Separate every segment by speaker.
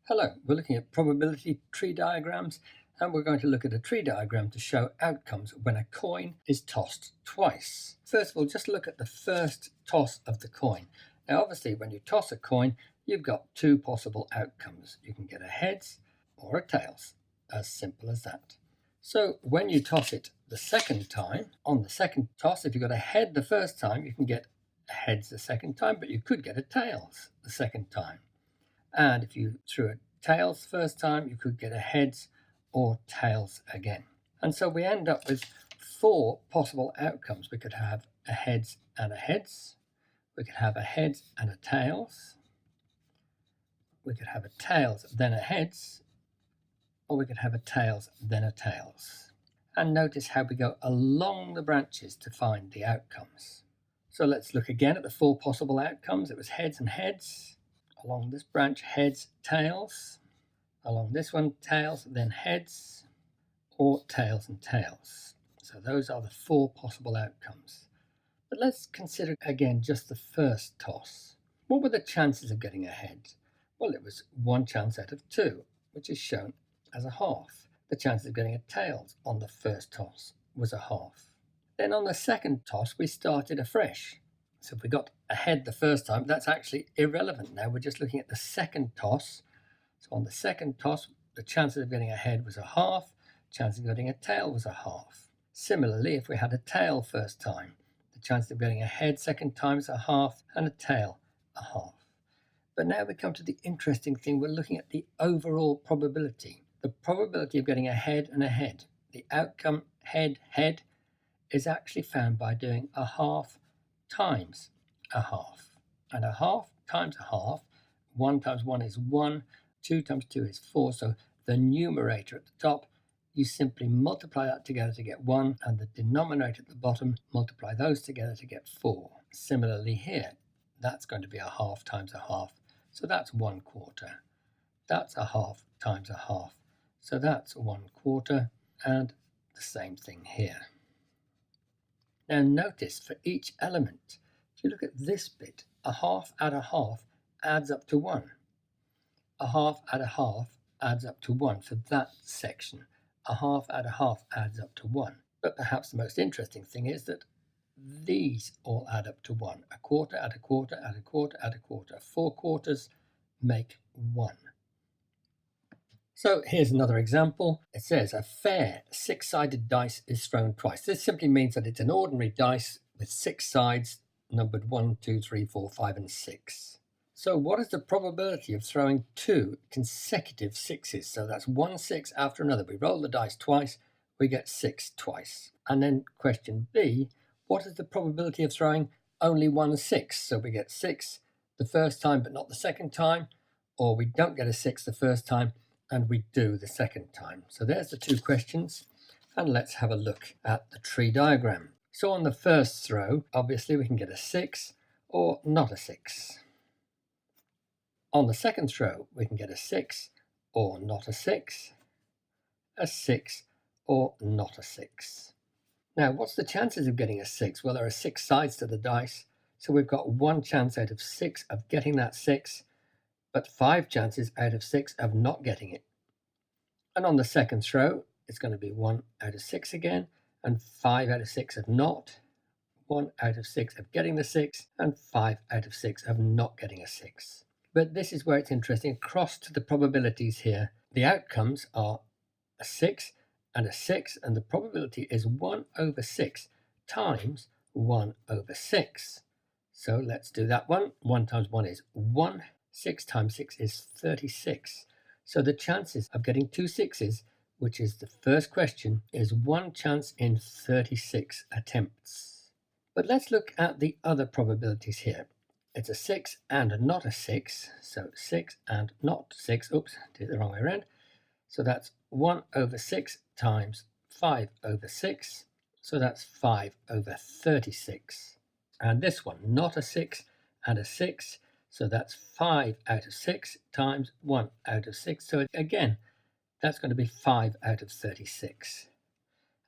Speaker 1: Hello, we're looking at probability tree diagrams, and we're going to look at a tree diagram to show outcomes when a coin is tossed twice. First of all, just look at the first toss of the coin. Now obviously when you toss a coin, you've got two possible outcomes. You can get a heads or a tails, as simple as that. So when you toss it the second time, on the second toss, if you got a head the first time, you can get a heads the second time, but you could get a tails the second time. And if you threw a tails first time, you could get a heads or tails again. And so we end up with four possible outcomes. We could have a heads and a heads. We could have a heads and a tails. We could have a tails, then a heads. Or we could have a tails, then a tails. And notice how we go along the branches to find the outcomes. So let's look again at the four possible outcomes. It was heads and heads. Along this branch, heads, tails. Along this one, tails, then heads, or tails and tails. So those are the four possible outcomes. But let's consider again just the first toss. What were the chances of getting a head? Well, it was one chance out of two, which is shown as a half. The chances of getting a tails on the first toss was a half. Then on the second toss, we started afresh. So if we got a head the first time, that's actually irrelevant now. We're just looking at the second toss. So on the second toss, the chances of getting a head was a half, chance of getting a tail was a half. Similarly, if we had a tail first time, the chance of getting a head second time is a half, and a tail a half. But now we come to the interesting thing. We're looking at the overall probability. The probability of getting a head and a head. The outcome head, head is actually found by doing a half times a half. And a half times a half, 1 times 1 is 1, 2 times 2 is 4. So the numerator at the top, you simply multiply that together to get 1, and the denominator at the bottom, multiply those together to get 4. Similarly here, that's going to be a half times a half. So that's 1/4. That's a half times a half. So that's 1/4, and the same thing here. Now notice for each element, if you look at this bit, a half add a half adds up to 1. A half add a half adds up to 1 for that section. A half add a half adds up to 1. But perhaps the most interesting thing is that these all add up to 1. A quarter add a quarter add a quarter add a quarter. 4 quarters make 1. So here's another example. It says a fair 6-sided dice is thrown twice. This simply means that it's an ordinary dice with 6 sides numbered 1, 2, 3, 4, 5, and 6. So what is the probability of throwing 2 consecutive 6s? So that's 1 6 after another. We roll the dice twice, we get 6 twice. And then question B, what is the probability of throwing only 1 6? So we get 6 the first time but not the second time, or we don't get a 6 the first time and we do the second time. So there's the two questions, and let's have a look at the tree diagram. So on the first throw, obviously we can get a 6 or not a 6. On the second throw, we can get a 6 or not a 6, a 6 or not a 6. Now, what's the chances of getting a 6? Well, there are 6 sides to the dice, so we've got 1 chance out of 6 of getting that 6, but 5 chances out of 6 of not getting it. And on the second throw, it's going to be 1 out of 6 again, and 5 out of 6 of not, 1 out of 6 of getting the 6, and 5 out of 6 of not getting a 6. But this is where it's interesting. Across to the probabilities here, the outcomes are a 6 and a 6, and the probability is 1 over 6 times 1 over 6. So let's do that one. 1 times 1 is 1. 6 times 6 is 36. So the chances of getting 2 6s, which is the first question, is 1 chance in 36 attempts. But let's look at the other probabilities here. It's a 6 and not a 6. So 6 and not 6. Oops, did it the wrong way around. So that's 1 over 6 times 5 over 6. So that's 5 over 36. And this one, not a 6 and a 6. So that's 5 out of 6 times 1 out of 6. So again, that's going to be 5 out of 36.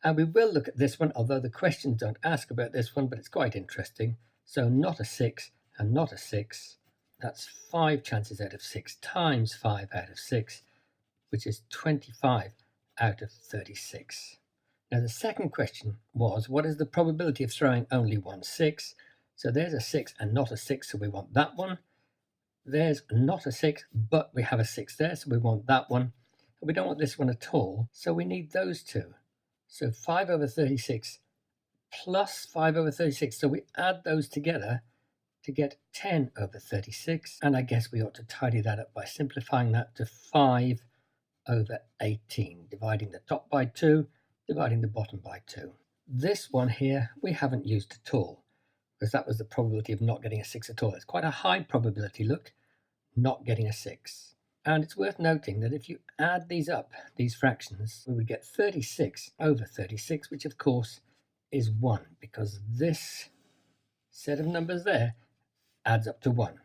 Speaker 1: And we will look at this one, although the questions don't ask about this one, but it's quite interesting. So not a 6 and not a 6. That's 5 chances out of 6 times 5 out of 6, which is 25 out of 36. Now the second question was, what is the probability of throwing only one 6? So there's a 6 and not a 6, so we want that one. There's not a 6, but we have a 6 there, so we want that one. And we don't want this one at all, so we need those two. So 5 over 36 plus 5 over 36. So we add those together to get 10 over 36. And I guess we ought to tidy that up by simplifying that to 5 over 18, dividing the top by 2, dividing the bottom by 2. This one here we haven't used at all, because that was the probability of not getting a 6 at all. It's quite a high probability, look, not getting a 6. And it's worth noting that if you add these up, these fractions, we would get 36 over 36, which of course is 1, because this set of numbers there adds up to 1.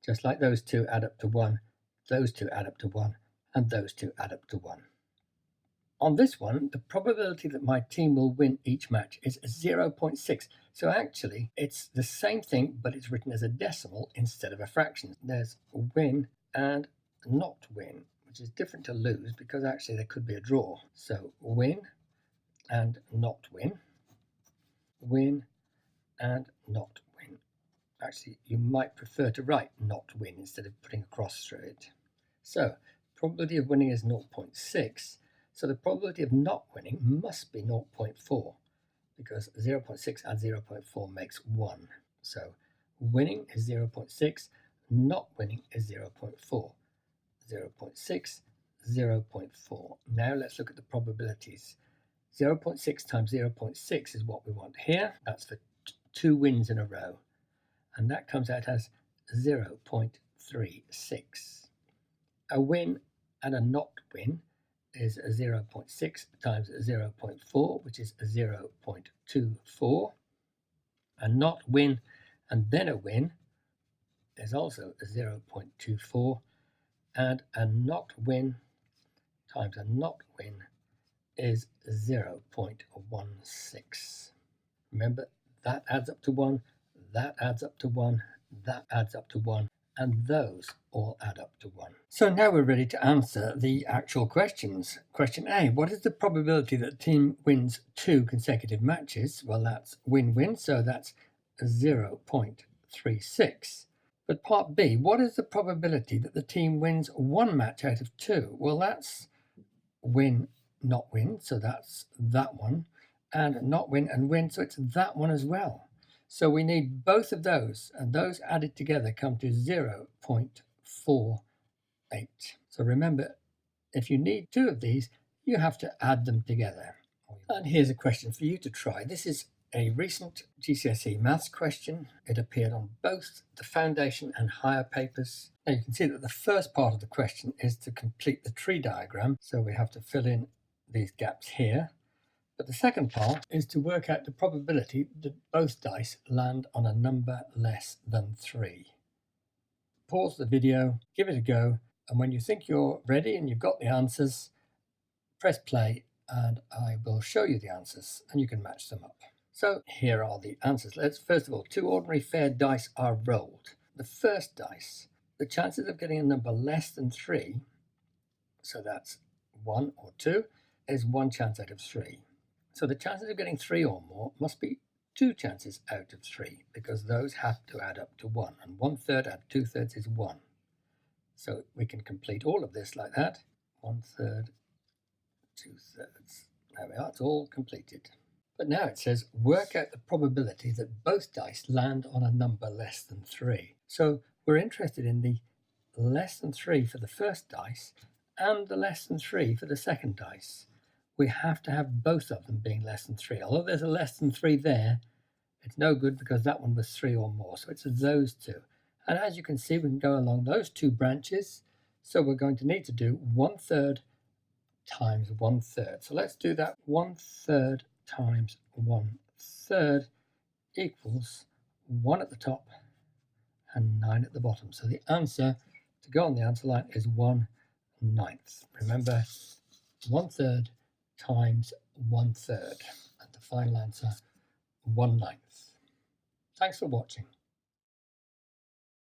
Speaker 1: Just like those two add up to 1, those two add up to 1, and those two add up to 1. On this one, the probability that my team will win each match is 0.6. So actually, it's the same thing, but it's written as a decimal instead of a fraction. There's win and not win, which is different to lose, because actually there could be a draw. So win and not win, win and not win. Actually, you might prefer to write not win instead of putting a cross through it. So probability of winning is 0.6. So the probability of not winning must be 0.4, because 0.6 and 0.4 makes 1. So winning is 0.6, not winning is 0.4. 0.6, 0.4. Now let's look at the probabilities. 0.6 times 0.6 is what we want here. That's for 2 wins in a row. And that comes out as 0.36. A win and a not win is 0.6 times 0.4, which is 0.24. A not win and then a win is also 0.24. And a not win times a not win is 0.16. Remember, that adds up to 1, that adds up to 1, that adds up to 1, and those all add up to 1. So now we're ready to answer the actual questions. Question A, what is the probability that the team wins 2 consecutive matches? Well, that's win-win, so that's 0.36. But part B, what is the probability that the team wins 1 match out of 2? Well, that's win, not win, so that's that one, and not win and win, so it's that one as well. So we need both of those, and those added together come to 0.48. So remember, if you need 2 of these, you have to add them together. And here's a question for you to try. This is a recent GCSE maths question. It appeared on both the foundation and higher papers. Now you can see that the first part of the question is to complete the tree diagram, so we have to fill in these gaps here. But the second part is to work out the probability that both dice land on a number less than 3. Pause the video, give it a go, and when you think you're ready and you've got the answers, press play and I will show you the answers and you can match them up. So here are the answers. Let's first of all, 2 ordinary fair dice are rolled. The first dice, the chances of getting a number less than 3, so that's 1 or 2, is 1 chance out of 3. So the chances of getting 3 or more must be 2 chances out of 3, because those have to add up to 1, and 1/3 add 2/3 is 1. So we can complete all of this like that. 1/3, 2/3. There we are, it's all completed. But now it says, work out the probability that both dice land on a number less than 3. So we're interested in the less than 3 for the first dice and the less than 3 for the second dice. We have to have both of them being less than 3. Although there's a less than 3 there, it's no good because that one was 3 or more. So it's those two. And as you can see, we can go along those 2 branches. So we're going to need to do 1/3 times 1/3. So let's do that. 1/3 times 1/3 equals 1 at the top and 9 at the bottom. So the answer to go on the answer line is 1/9. Remember, 1/3 times 1/3. And the final answer, 1/9. Thanks for watching.